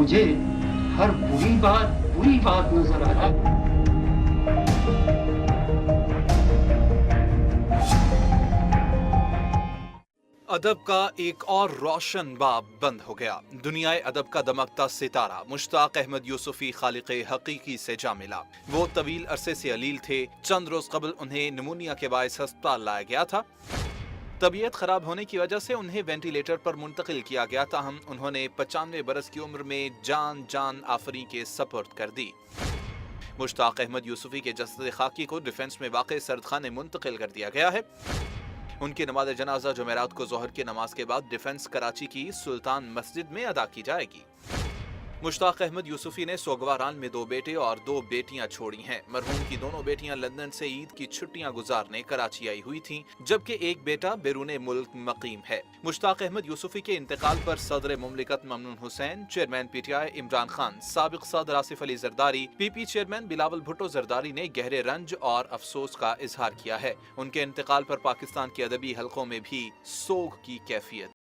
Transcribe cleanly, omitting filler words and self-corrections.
مجھے ہر بری بات نظر آ جاتی. ادب کا ایک اور روشن باب بند ہو گیا. دنیائے ادب کا دمکتا ستارہ مشتاق احمد یوسفی خالق حقیقی سے جا ملا. وہ طویل عرصے سے علیل تھے. چند روز قبل انہیں نمونیا کے باعث ہسپتال لایا گیا تھا. طبیعت خراب ہونے کی وجہ سے انہیں وینٹیلیٹر پر منتقل کیا گیا. تاہم انہوں نے 95 برس کی عمر میں جان آفریں کے سپرد کر دی. مشتاق احمد یوسفی کے جسد خاکی کو ڈیفنس میں واقع سردخانے منتقل کر دیا گیا ہے. ان کی نماز جنازہ جمعرات کو ظہر کی نماز کے بعد ڈیفنس کراچی کی سلطان مسجد میں ادا کی جائے گی. مشتاق احمد یوسفی نے سوگواران میں 2 بیٹے اور 2 بیٹیاں چھوڑی ہیں. مرحوم کی دونوں بیٹیاں لندن سے عید کی چھٹیاں گزارنے کراچی آئی ہوئی تھیں، جبکہ ایک بیٹا بیرون ملک مقیم ہے. مشتاق احمد یوسفی کے انتقال پر صدر مملکت Mamnoon Hussain, chairman P T I Imran Khan, سابق صدر Asif Ali Zardari, P P chairman Bilawal Bhutto Zardari نے گہرے رنج اور افسوس کا اظہار کیا ہے. ان کے انتقال پر پاکستان کے ادبی حلقوں میں بھی سوگ کی کیفیت